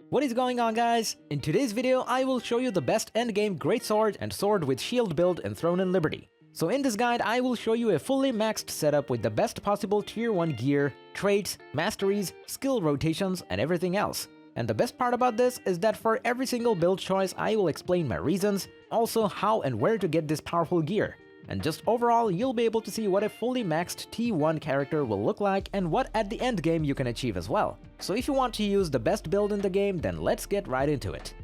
What is going on, guys? In today's video, I will show you the best endgame Greatsword and sword with shield build in Throne and Liberty. So in this guide, I will show you a fully maxed setup with the best possible tier 1 gear, traits, masteries, skill rotations, and everything else. And the best part about this is that for every single build choice, I will explain my reasons, also how and where to get this powerful gear. And just overall, you'll be able to see what a fully maxed T1 character will look like and what at the end game you can achieve as well. So if you want to use the best build in the game, then let's get right into it.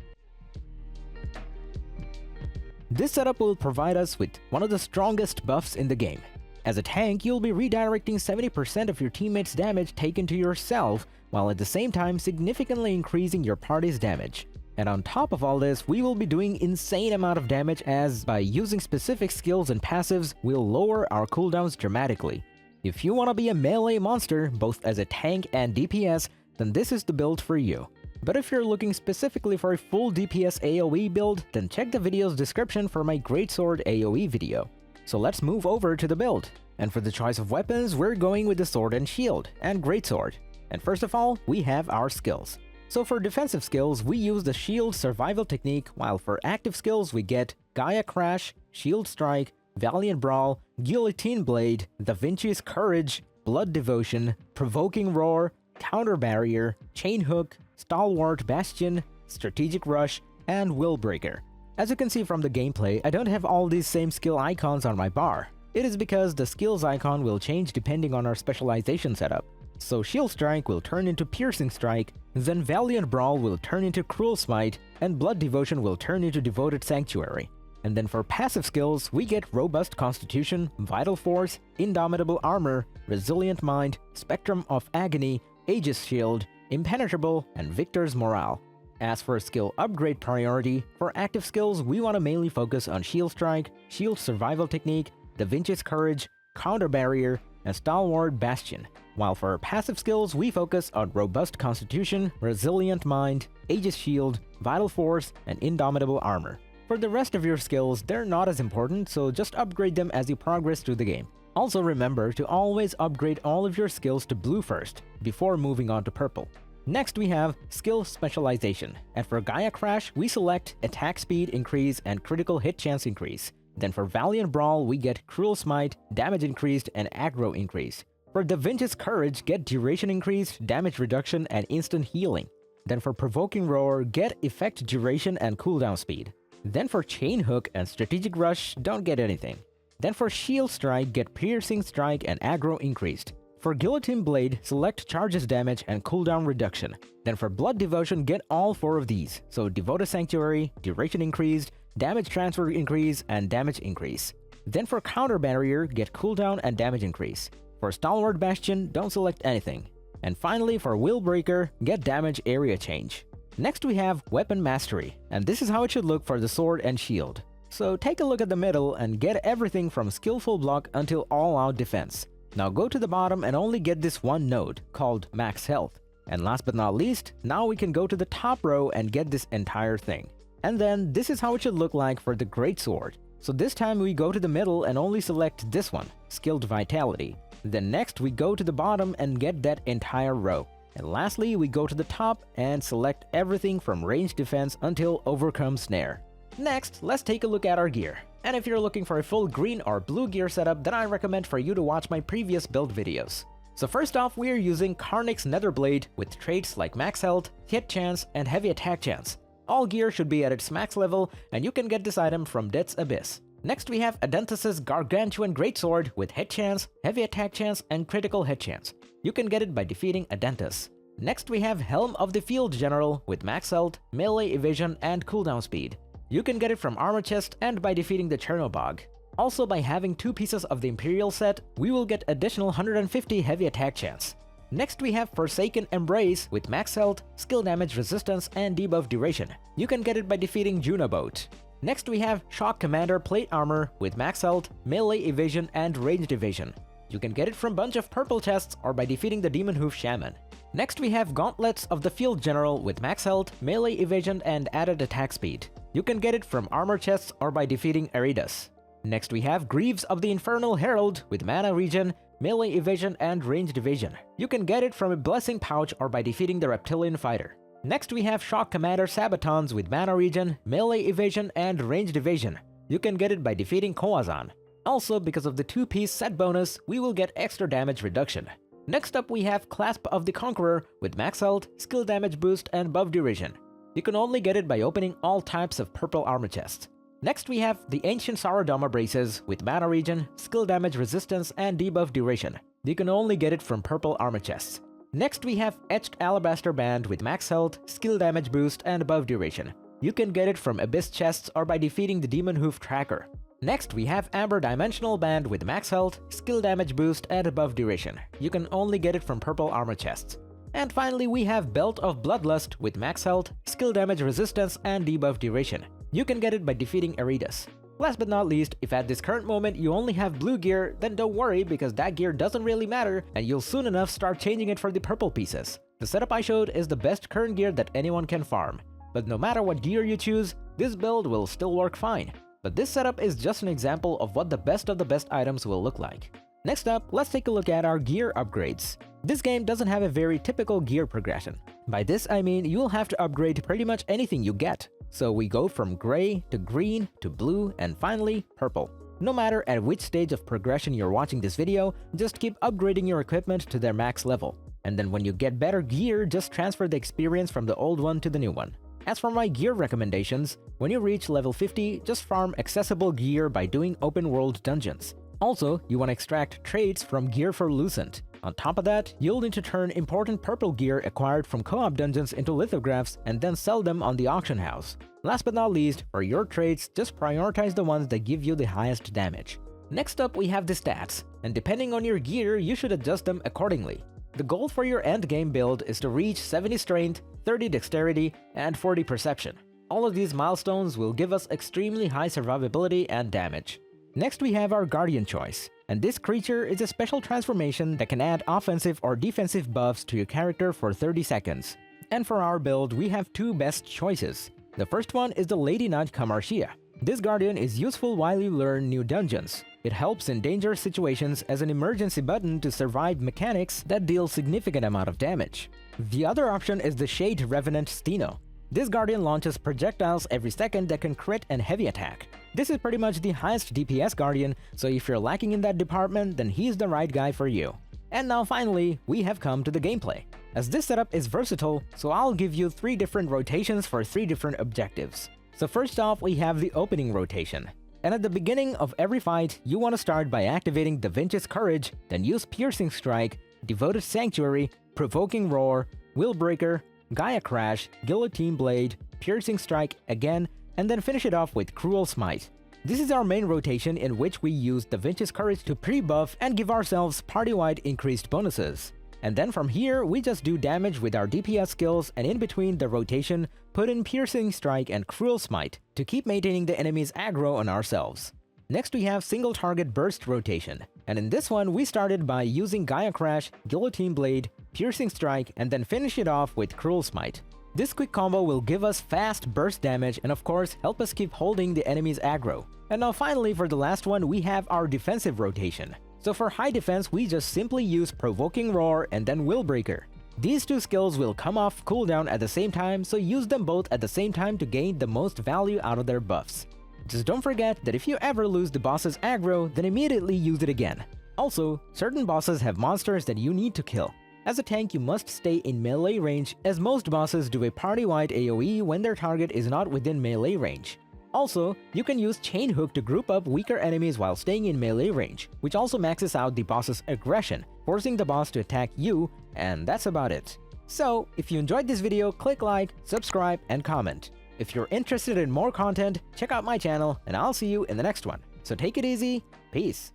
This setup will provide us with one of the strongest buffs in the game. As a tank, you'll be redirecting 70% of your teammates' damage taken to yourself, while at the same time significantly increasing your party's damage. And on top of all this, we will be doing insane amount of damage as by using specific skills and passives, we'll lower our cooldowns dramatically. If you want to be a melee monster, both as a tank and DPS, then this is the build for you. But if you're looking specifically for a full DPS AoE build, then check the video's description for my Greatsword AoE video. So let's move over to the build. And for the choice of weapons, we're going with the sword and shield, and Greatsword. And first of all, we have our skills. So for defensive skills, we use the shield survival technique, while for active skills we get Gaia Crash, Shield Strike, Valiant Brawl, Guillotine Blade, Da Vinci's Courage, Blood Devotion, Provoking Roar, Counter Barrier, Chain Hook, Stalwart Bastion, Strategic Rush, and Will Breaker. As you can see from the gameplay, I don't have all these same skill icons on my bar. It is because the skills icon will change depending on our specialization setup. So Shield Strike will turn into Piercing Strike, then Valiant Brawl will turn into Cruel Smite, and Blood Devotion will turn into Devoted Sanctuary. And then for passive skills, we get Robust Constitution, Vital Force, Indomitable Armor, Resilient Mind, Spectrum of Agony, Aegis Shield, Impenetrable, and Victor's Morale. As for skill upgrade priority, for active skills we want to mainly focus on Shield Strike, Shield Survival Technique, Da Vinci's Courage, Counter Barrier, and Stalwart Bastion. While for passive skills, we focus on Robust Constitution, Resilient Mind, Aegis Shield, Vital Force, and Indomitable Armor. For the rest of your skills, they're not as important, so just upgrade them as you progress through the game. Also remember to always upgrade all of your skills to blue first, before moving on to purple. Next we have Skill Specialization, and for Gaia Crash, we select Attack Speed Increase and Critical Hit Chance Increase. Then for Valiant Brawl, we get Cruel Smite, Damage Increased, and Aggro Increased. For Da Vinci's Courage, get Duration Increased, Damage Reduction, and Instant Healing. Then for Provoking Roar, get Effect Duration and Cooldown Speed. Then for Chain Hook and Strategic Rush, don't get anything. Then for Shield Strike, get Piercing Strike and Aggro Increased. For Guillotine Blade, select Charges Damage and Cooldown Reduction. Then for Blood Devotion, get all 4 of these, so Devoted Sanctuary, Duration Increased, Damage Transfer Increase, and Damage Increase. Then for Counter Barrier, get Cooldown and Damage Increase. For Stalwart Bastion, don't select anything. And finally, for Will Breaker, get Damage Area Change. Next we have Weapon Mastery, and this is how it should look for the sword and shield. So take a look at the middle and get everything from Skillful Block until All-Out Defense. Now go to the bottom and only get this one node, called Max Health. And last but not least, now we can go to the top row and get this entire thing. And then this is how it should look like for the Greatsword. So this time we go to the middle and only select this one, Skilled Vitality. Then next we go to the bottom and get that entire row. And lastly we go to the top and select everything from Ranged Defense until Overcome Snare. Next, let's take a look at our gear. And if you're looking for a full green or blue gear setup, then I recommend for you to watch my previous build videos. So first off, we are using Karnak's Netherblade with traits like Max Health, Hit Chance, and Heavy Attack Chance. All gear should be at its max level, and you can get this item from Death's Abyss. Next we have Adenthus' Gargantuan Greatsword with Hit Chance, Heavy Attack Chance, and Critical Hit Chance. You can get it by defeating Adenthus. Next we have Helm of the Field General with Max Health, Melee Evasion, and Cooldown Speed. You can get it from Armor Chest and by defeating the Chernobog. Also by having 2 pieces of the Imperial set, we will get additional 150 Heavy Attack Chance. Next we have Forsaken Embrace with Max Health, Skill Damage Resistance, and Debuff Duration. You can get it by defeating Junoboat. Next we have Shock Commander Plate Armor with Max Health, Melee Evasion, and Ranged Evasion. You can get it from bunch of purple chests or by defeating the Demon Hoof Shaman. Next we have Gauntlets of the Field General with Max Health, Melee Evasion, and added attack speed. You can get it from armor chests or by defeating Eridas. Next we have Greaves of the Infernal Herald with Mana Regen, Melee Evasion, and Ranged Evasion. You can get it from a Blessing Pouch or by defeating the Reptilian Fighter. Next we have Shock Commander Sabatons with mana regen, melee evasion, and ranged evasion. You can get it by defeating Koazan. Also, because of the 2-piece set bonus, we will get extra damage reduction. Next up we have Clasp of the Conqueror with max health, skill damage boost, and buff duration. You can only get it by opening all types of purple armor chests. Next we have the Ancient Saradama Braces with mana regen, skill damage resistance, and debuff duration. You can only get it from purple armor chests. Next we have Etched Alabaster Band with max health, skill damage boost, and buff duration. You can get it from Abyss chests or by defeating the Demon Hoof Tracker. Next we have Amber Dimensional Band with max health, skill damage boost, and buff duration. You can only get it from purple armor chests. And finally we have Belt of Bloodlust with max health, skill damage resistance, and debuff duration. You can get it by defeating Eridas. Last but not least, if at this current moment you only have blue gear, then don't worry because that gear doesn't really matter and you'll soon enough start changing it for the purple pieces. The setup I showed is the best current gear that anyone can farm. But no matter what gear you choose, this build will still work fine. But this setup is just an example of what the best of the best items will look like. Next up, let's take a look at our gear upgrades. This game doesn't have a very typical gear progression. By this I mean you'll have to upgrade pretty much anything you get. So we go from gray to green to blue and finally purple. No matter at which stage of progression you're watching this video, just keep upgrading your equipment to their max level. And then when you get better gear, just transfer the experience from the old one to the new one. As for my gear recommendations, when you reach level 50, just farm accessible gear by doing open world dungeons. Also, you want to extract traits from Gear for Lucent. On top of that, you'll need to turn important purple gear acquired from co-op dungeons into lithographs and then sell them on the auction house. Last but not least, for your traits, just prioritize the ones that give you the highest damage. Next up we have the stats, and depending on your gear, you should adjust them accordingly. The goal for your endgame build is to reach 70 strength, 30 dexterity, and 40 perception. All of these milestones will give us extremely high survivability and damage. Next we have our Guardian choice, and this creature is a special transformation that can add offensive or defensive buffs to your character for 30 seconds. And for our build, we have two best choices. The first one is the Lady Knight Kamarshia. This Guardian is useful while you learn new dungeons. It helps in dangerous situations as an emergency button to survive mechanics that deal significant amount of damage. The other option is the Shade Revenant Steno. This Guardian launches projectiles every second that can crit and heavy attack. This is pretty much the highest DPS Guardian, so if you're lacking in that department, then he's the right guy for you. And now finally, we have come to the gameplay. As this setup is versatile, so I'll give you 3 different rotations for 3 different objectives. So first off, we have the opening rotation. And at the beginning of every fight, you want to start by activating Da Vinci's Courage, then use Piercing Strike, Devoted Sanctuary, Provoking Roar, Willbreaker, Gaia Crash, Guillotine Blade, Piercing Strike again, and then finish it off with Cruel Smite. This is our main rotation in which we use Da Vinci's Courage to pre-buff and give ourselves party-wide increased bonuses. And then from here, we just do damage with our DPS skills, and in between the rotation, put in Piercing Strike and Cruel Smite to keep maintaining the enemy's aggro on ourselves. Next we have Single Target Burst rotation, and in this one we started by using Gaia Crash, Guillotine Blade, Piercing Strike, and then finish it off with Cruel Smite. This quick combo will give us fast burst damage and of course help us keep holding the enemy's aggro. And now finally for the last one we have our defensive rotation. So for high defense we just simply use Provoking Roar and then Willbreaker. These two skills will come off cooldown at the same time, so use them both at the same time to gain the most value out of their buffs. Just don't forget that if you ever lose the boss's aggro, then immediately use it again. Also, certain bosses have monsters that you need to kill. As a tank, you must stay in melee range, as most bosses do a party-wide AoE when their target is not within melee range. Also, you can use Chain Hook to group up weaker enemies while staying in melee range, which also maxes out the boss's aggression, forcing the boss to attack you, and that's about it. So, if you enjoyed this video, click like, subscribe, and comment. If you're interested in more content, check out my channel, and I'll see you in the next one. So take it easy, peace!